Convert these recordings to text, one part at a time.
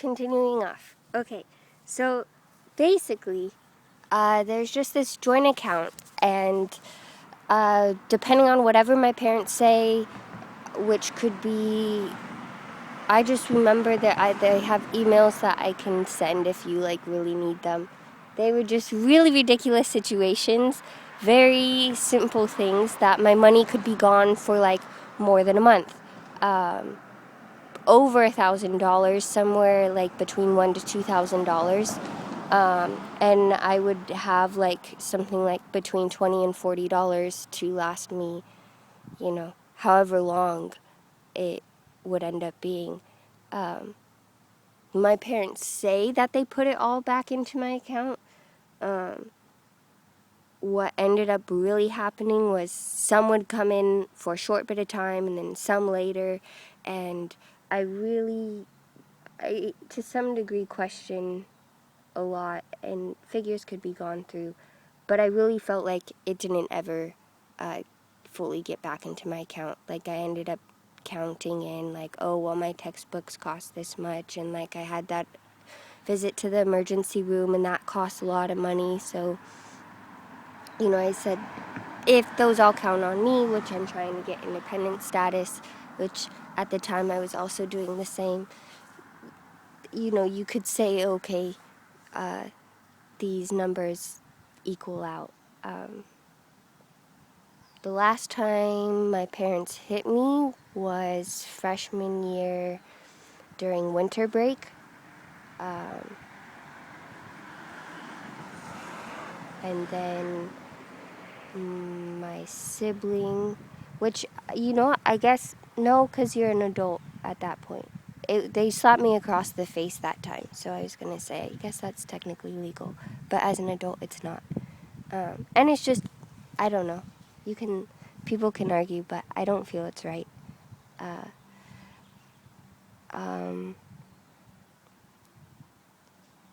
continuing off. Okay, so basically, there's just this joint account, and depending on whatever my parents say, which could be, I just remember that they have emails that I can send if you really need them. They were just really ridiculous situations, very simple things that my money could be gone for more than a month. Over $1,000, somewhere between $1,000 to $2,000. And I would have something between $20 and $40 to last me, however long it would end up being. My parents say that they put it all back into my account. What ended up really happening was some would come in for a short bit of time and then some later, and I to some degree question a lot, and figures could be gone through, but I really felt like it didn't ever fully get back into my account. I ended up counting in oh, well, my textbooks cost this much, and I had that visit to the emergency room, and that cost a lot of money. So I said, if those all count on me, which I'm trying to get independent status, which at the time I was also doing the same, you could say, okay, these numbers equal out. The last time my parents hit me was freshman year during winter break. And then my sibling, which, I guess, no, because you're an adult at that point. They slapped me across the face that time, so I was going to say, I guess that's technically legal, but as an adult, it's not. And it's just, I don't know. People can argue, but I don't feel it's right.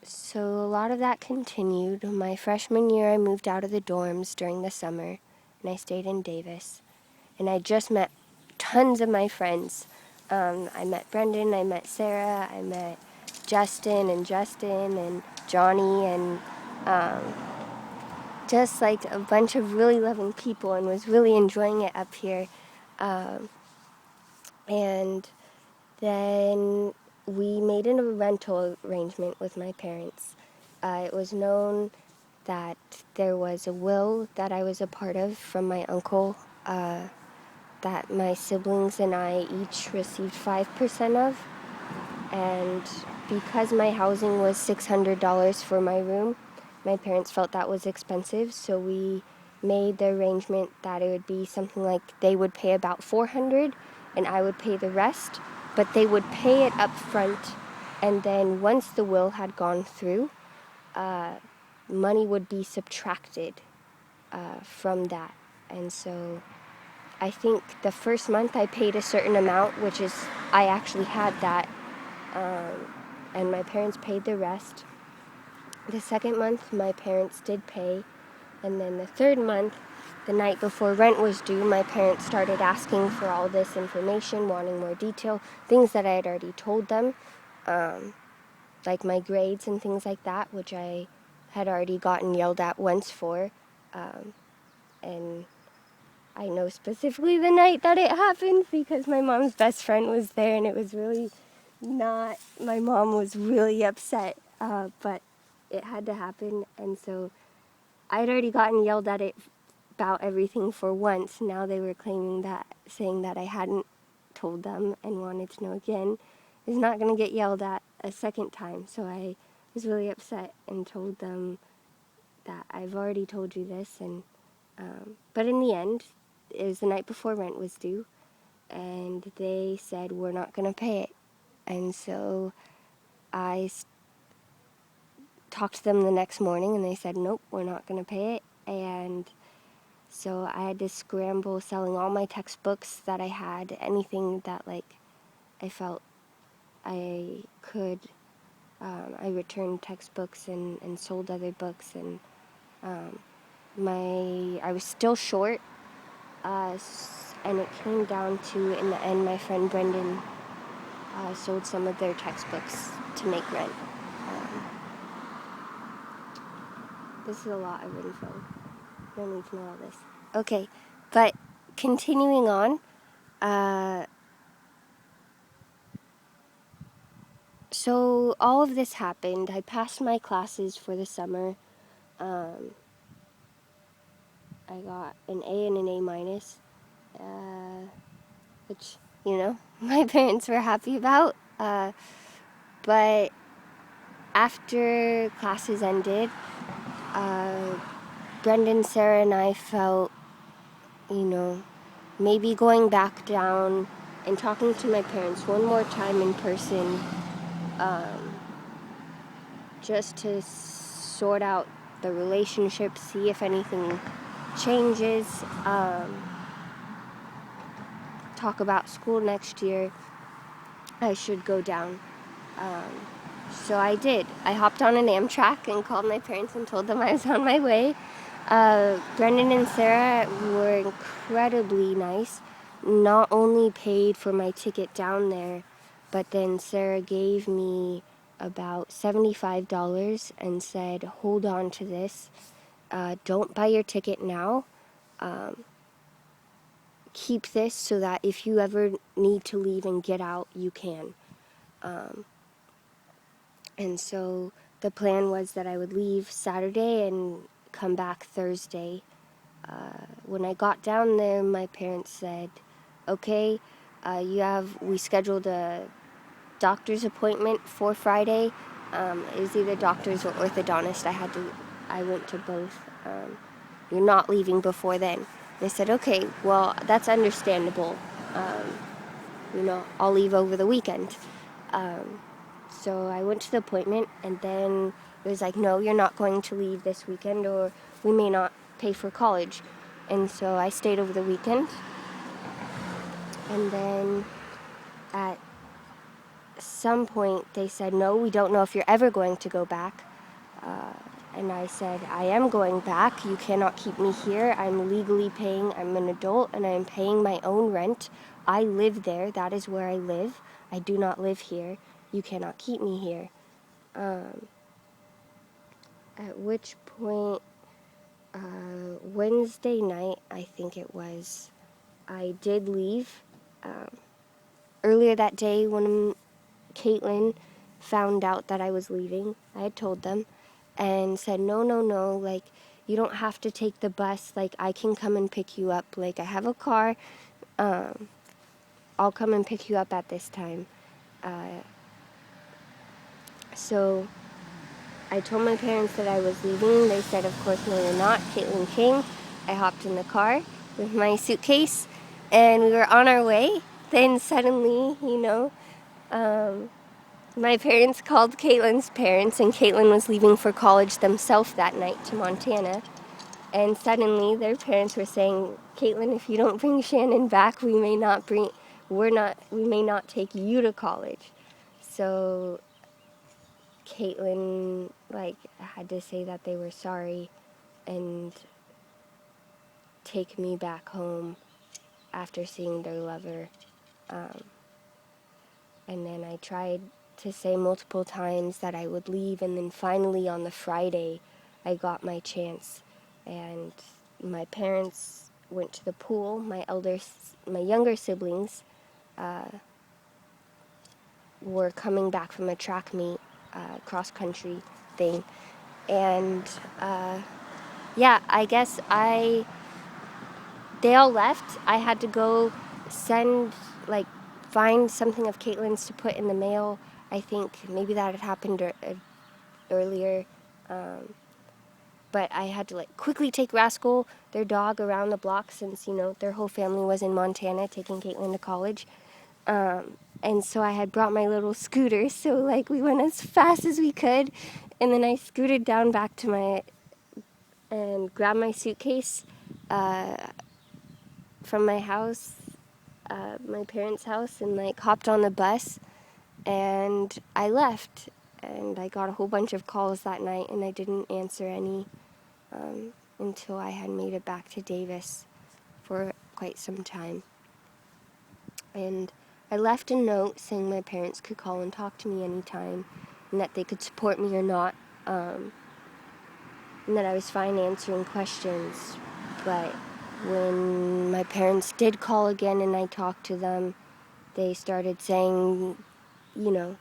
So a lot of that continued. My freshman year, I moved out of the dorms during the summer, and I stayed in Davis. And I just met tons of my friends. I met Brendan, I met Sarah, I met Justin and Johnny, and just a bunch of really loving people, and was really enjoying it up here. And then we made a rental arrangement with my parents. It was known that there was a will that I was a part of from my uncle, that my siblings and I each received 5% of. And because my housing was $600 for my room, my parents felt that was expensive, so we made the arrangement that it would be something like they would pay about $400 and I would pay the rest, but they would pay it up front, and then once the will had gone through, money would be subtracted from that. And so I think the first month I paid a certain amount, which is, I actually had that, and my parents paid the rest. The second month, my parents did pay, and then the third month, the night before rent was due, my parents started asking for all this information, wanting more detail, things that I had already told them, like my grades and things like that, which I had already gotten yelled at once for, and I know specifically the night that it happened because my mom's best friend was there, and it was really not, my mom was really upset, but it had to happen. And so I'd already gotten yelled at about everything for once. Now they were saying that I hadn't told them and wanted to know again. Is not going to get yelled at a second time. So I was really upset and told them that I've already told you this. And but in the end, it was the night before rent was due, and they said, we're not going to pay it. And so I talked to them the next morning, and they said, nope, we're not going to pay it. And so I had to scramble selling all my textbooks that I had, anything that I felt I could. I returned textbooks and sold other books, and I was still short, and it came down to, in the end, my friend Brendan sold some of their textbooks to make rent. This is a lot of info. No need to know all this. Okay, but continuing on, so all of this happened. I passed my classes for the summer. I got an A and an A minus, which, my parents were happy about. But after classes ended, Brendan, Sarah, and I felt, maybe going back down and talking to my parents one more time in person, just to sort out the relationship, see if anything changes, talk about school next year. I should go down. So I did. I hopped on an Amtrak and called my parents and told them I was on my way. Brendan and Sarah were incredibly nice. Not only paid for my ticket down there, but then Sarah gave me about $75 and said, hold on to this. Don't buy your ticket now. Keep this so that if you ever need to leave and get out, you can. And so the plan was that I would leave Saturday and come back Thursday. When I got down there, my parents said, okay, we scheduled a doctor's appointment for Friday. It was either doctor's or orthodontist. I went to both. You're not leaving before then. They said, okay, well, that's understandable. I'll leave over the weekend. So I went to the appointment, and then it was like, no, you're not going to leave this weekend, or we may not pay for college. And so I stayed over the weekend. And then at some point, they said, no, we don't know if you're ever going to go back. And I said, I am going back. You cannot keep me here. I'm legally paying. I'm an adult, and I'm paying my own rent. I live there. That is where I live. I do not live here. You cannot keep me here. At which point, Wednesday night, I think it was, I did leave. Earlier that day, when Caitlin found out that I was leaving, I had told them and said, no, like, you don't have to take the bus. Like, I can come and pick you up. Like, I have a car. I'll come and pick you up at this time. So I told my parents that I was leaving. They said, of course, no, you're not. Caitlin came. I hopped in the car with my suitcase, and we were on our way. Then suddenly, my parents called Caitlin's parents, and Caitlin was leaving for college themselves that night to Montana. And suddenly, their parents were saying, Caitlin, if you don't bring Shannon back, we may not take you to college. So Caitlin, had to say that they were sorry and take me back home after seeing their lover. And then I tried to say multiple times that I would leave, and then finally on the Friday, I got my chance. And my parents went to the pool. My younger siblings were coming back from a track meet, cross-country thing. And I guess they all left. I had to go find something of Caitlin's to put in the mail. I think maybe that had happened earlier. But I had to quickly take Rascal, their dog, around the block since, their whole family was in Montana taking Caitlin to college. And so I had brought my little scooter, so we went as fast as we could. And then I scooted down back and grabbed my suitcase from my house, my parents' house, and hopped on the bus, and I left. And I got a whole bunch of calls that night, and I didn't answer any until I had made it back to Davis for quite some time. And I left a note saying my parents could call and talk to me anytime, and that they could support me or not, and that I was fine answering questions. But when my parents did call again and I talked to them, they started saying, you know,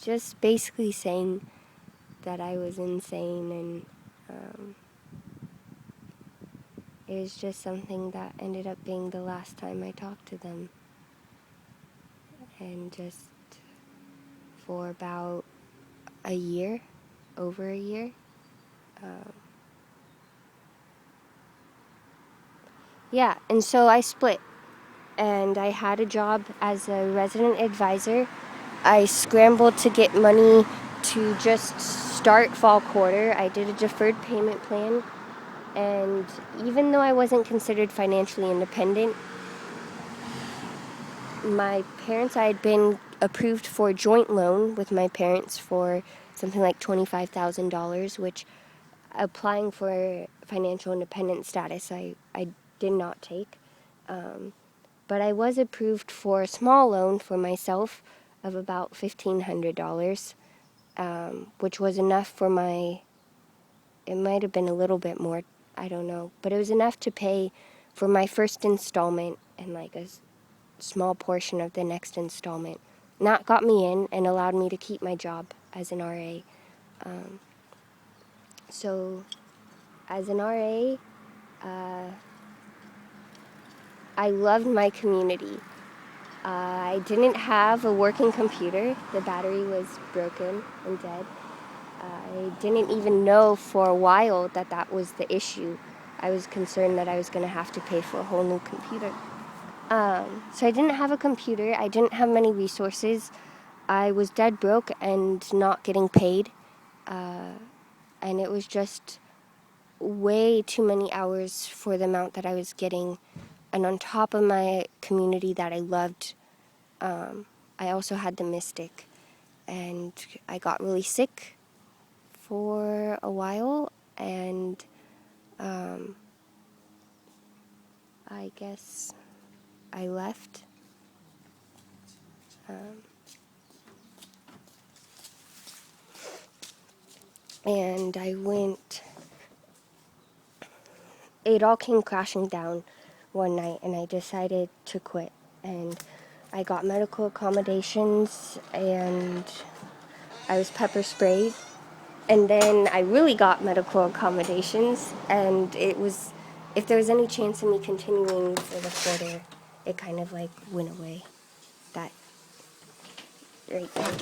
just basically saying that I was insane, and it was just something that ended up being the last time I talked to them. And just for about a year, over a year. Yeah, and so I split, and I had a job as a resident advisor. I scrambled to get money to just start fall quarter. I did a deferred payment plan, and even though I wasn't considered financially independent, my parents, I had been approved for a joint loan with my parents for something like $25,000, which applying for financial independence status, I did not take. But I was approved for a small loan for myself of about $1,500, which was enough for it might have been a little bit more, I don't know, but it was enough to pay for my first installment and like a small portion of the next installment. And that got me in and allowed me to keep my job as an RA. So as an RA, I loved my community. I didn't have a working computer. The battery was broken and dead. I didn't even know for a while that that was the issue. I was concerned that I was going to have to pay for a whole new computer. So I didn't have a computer. I didn't have many resources. I was dead broke and not getting paid. And it was just way too many hours for the amount that I was getting. And on top of my community that I loved, I also had the Mystic. And I got really sick for a while, and I guess I left. And I went, it all came crashing down one night, and I decided to quit. And I got medical accommodations, and I was pepper sprayed. And then I really got medical accommodations, and it was, if there was any chance of me continuing for the quarter, it kind of like went away. That right there.